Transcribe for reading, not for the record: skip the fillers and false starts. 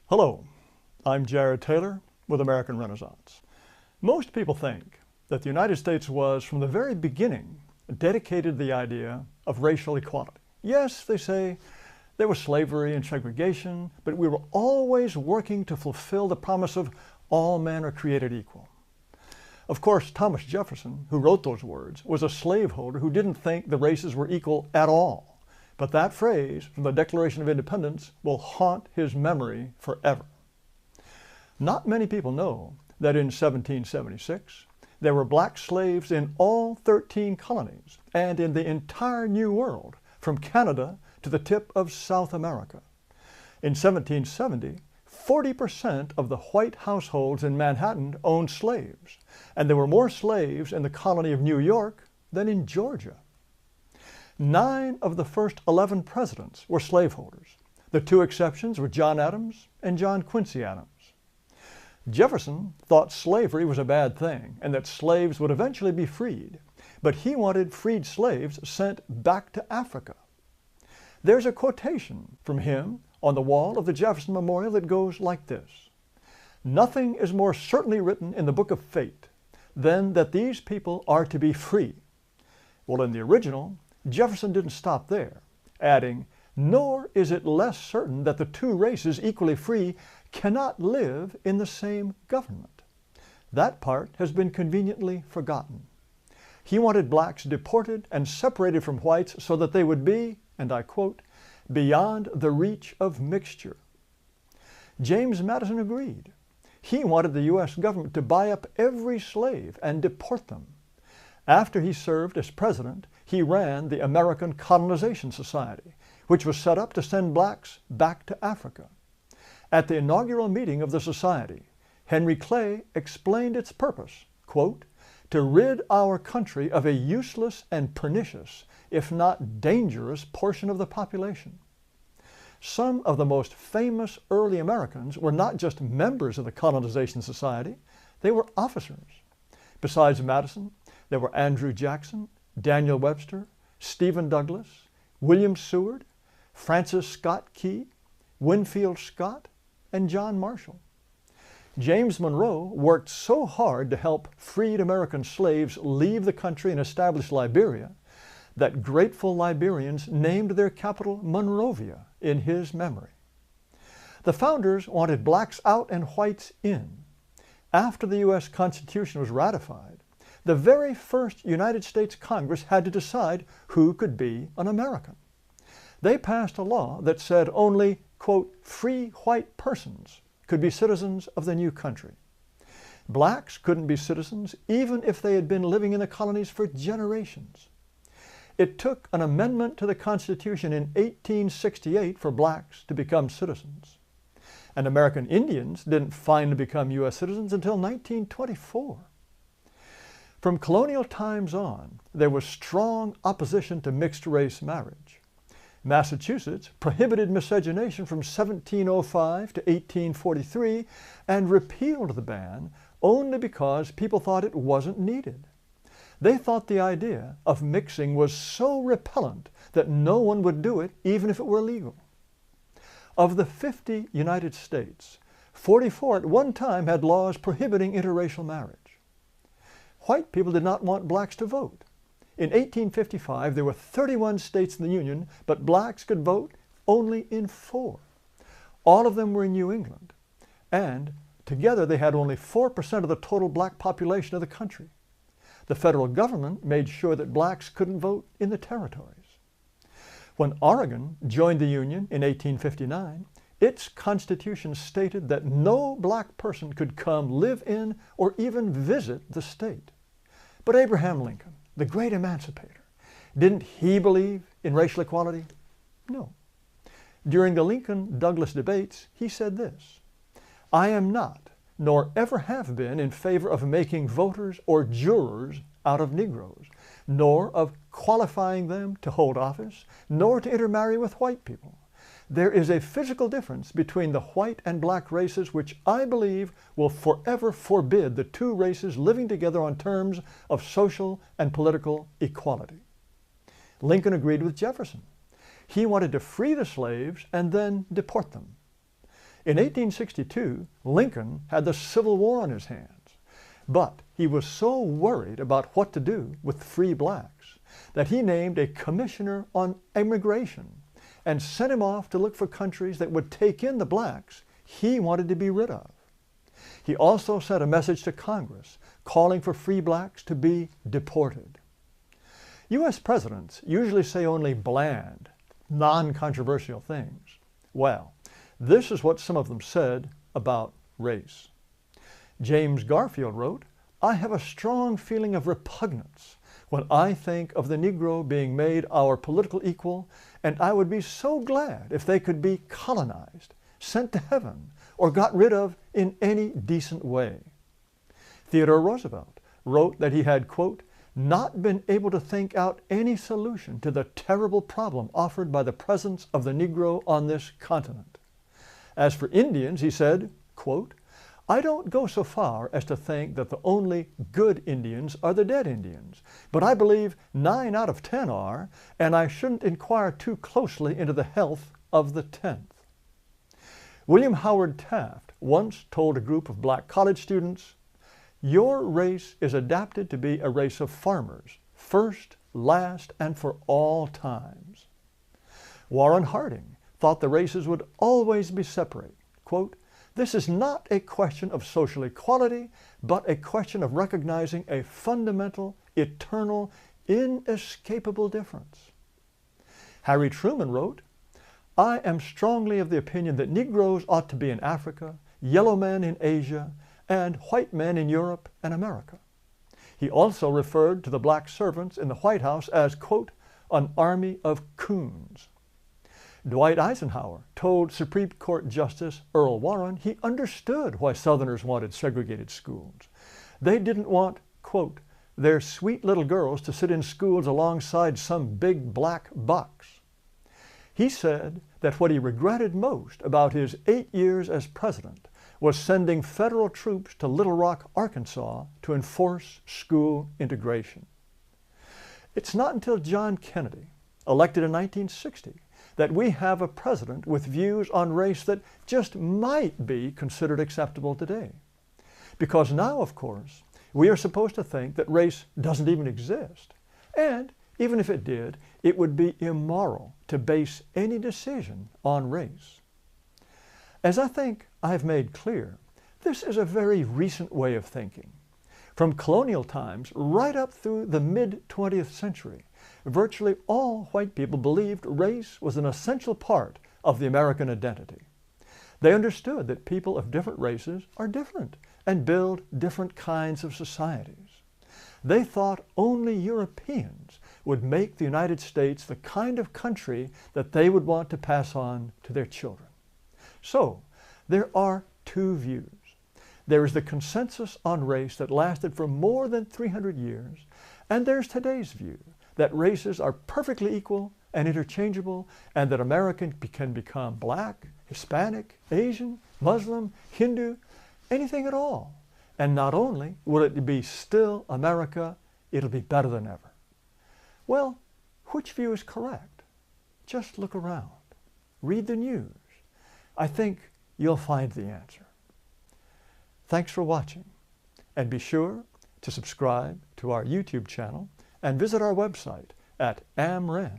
Hello, I'm Jared Taylor with American Renaissance. Most people think that the United States was, from the very beginning, dedicated to the idea of racial equality. Yes, they say, there was slavery and segregation, but we were always working to fulfill the promise of all men are created equal. Of course, Thomas Jefferson, who wrote those words, was a slaveholder who didn't think the races were equal at all. But that phrase from the Declaration of Independence will haunt his memory forever. Not many people know that in 1776, there were black slaves in all 13 colonies and in the entire New World, from Canada to the tip of South America. In 1770, 40% of the white households in Manhattan owned slaves, and there were more slaves in the colony of New York than in Georgia. 9 of the first 11 presidents were slaveholders. The 2 exceptions were John Adams and John Quincy Adams. Jefferson thought slavery was a bad thing and that slaves would eventually be freed, but he wanted freed slaves sent back to Africa. There's a quotation from him on the wall of the Jefferson Memorial that goes like this: "Nothing is more certainly written in the book of fate than that these people are to be free." Well, in the original, Jefferson didn't stop there, adding, "Nor is it less certain that the 2 races equally free cannot live in the same government." That part has been conveniently forgotten. He wanted blacks deported and separated from whites so that they would be, and I quote, "beyond the reach of mixture." James Madison agreed. He wanted the U.S. government to buy up every slave and deport them. After he served as president, he ran the American Colonization Society, which was set up to send blacks back to Africa. At the inaugural meeting of the society, Henry Clay explained its purpose, quote, "to rid our country of a useless and pernicious, if not dangerous, portion of the population." Some of the most famous early Americans were not just members of the Colonization Society, they were officers. Besides Madison, there were Andrew Jackson, Daniel Webster, Stephen Douglas, William Seward, Francis Scott Key, Winfield Scott, and John Marshall. James Monroe worked so hard to help freed American slaves leave the country and establish Liberia that grateful Liberians named their capital Monrovia in his memory. The founders wanted blacks out and whites in. After the U.S. Constitution was ratified, the very first United States Congress had to decide who could be an American. They passed a law that said only, quote, "free white persons" could be citizens of the new country. Blacks couldn't be citizens even if they had been living in the colonies for generations. It took an amendment to the Constitution in 1868 for blacks to become citizens. And American Indians didn't finally become U.S. citizens until 1924. From colonial times on, there was strong opposition to mixed-race marriage. Massachusetts prohibited miscegenation from 1705 to 1843 and repealed the ban only because people thought it wasn't needed. They thought the idea of mixing was so repellent that no one would do it even if it were legal. Of the 50 United States, 44 at one time had laws prohibiting interracial marriage. White people did not want blacks to vote. In 1855, there were 31 states in the Union, but blacks could vote only in 4. All of them were in New England, and together they had only 4% of the total black population of the country. The federal government made sure that blacks couldn't vote in the territories. When Oregon joined the Union in 1859, its constitution stated that no black person could come live in or even visit the state. But Abraham Lincoln, the great emancipator, didn't he believe in racial equality? No. During the Lincoln-Douglas debates, he said this: "I am not, nor ever have been, in favor of making voters or jurors out of Negroes, nor of qualifying them to hold office, nor to intermarry with white people. There is a physical difference between the white and black races which I believe will forever forbid the 2 races living together on terms of social and political equality." Lincoln agreed with Jefferson. He wanted to free the slaves and then deport them. In 1862, Lincoln had the Civil War on his hands, but he was so worried about what to do with free blacks that he named a commissioner on immigration and sent him off to look for countries that would take in the blacks he wanted to be rid of. He also sent a message to Congress calling for free blacks to be deported. U.S. presidents usually say only bland, non-controversial things. Well, this is what some of them said about race. James Garfield wrote, "I have a strong feeling of repugnance when I think of the Negro being made our political equal, and I would be so glad if they could be colonized, sent to heaven, or got rid of in any decent way." Theodore Roosevelt wrote that he had, quote, "not been able to think out any solution to the terrible problem offered by the presence of the Negro on this continent." As for Indians, he said, quote, "I don't go so far as to think that the only good Indians are the dead Indians, but I believe 9 out of 10 are, and I shouldn't inquire too closely into the health of the 10th. William Howard Taft once told a group of black college students, "Your race is adapted to be a race of farmers, first, last, and for all times." Warren Harding thought the races would always be separate. Quote, "This is not a question of social equality, but a question of recognizing a fundamental, eternal, inescapable difference." Harry Truman wrote, "I am strongly of the opinion that Negroes ought to be in Africa, yellow men in Asia, and white men in Europe and America." He also referred to the black servants in the White House as, quote, "an army of coons." Dwight Eisenhower told Supreme Court Justice Earl Warren he understood why Southerners wanted segregated schools. They didn't want, quote, "their sweet little girls to sit in schools alongside some big black bucks." He said that what he regretted most about his 8 years as president was sending federal troops to Little Rock, Arkansas to enforce school integration. It's not until John Kennedy, elected in 1960, that we have a president with views on race that just might be considered acceptable today. Because now, of course, we are supposed to think that race doesn't even exist. And even if it did, it would be immoral to base any decision on race. As I think I have made clear, this is a very recent way of thinking. From colonial times right up through the mid-20th century, virtually all white people believed race was an essential part of the American identity. They understood that people of different races are different and build different kinds of societies. They thought only Europeans would make the United States the kind of country that they would want to pass on to their children. So, there are two views. There is the consensus on race that lasted for more than 300 years, and there's today's view that races are perfectly equal and interchangeable, and that American can become black, Hispanic, Asian, Muslim, Hindu, anything at all. And not only will it be still America, it'll be better than ever. Well, which view is correct? Just look around. Read the news. I think you'll find the answer. Thanks for watching, and be sure to subscribe to our YouTube channel and visit our website at amren.com.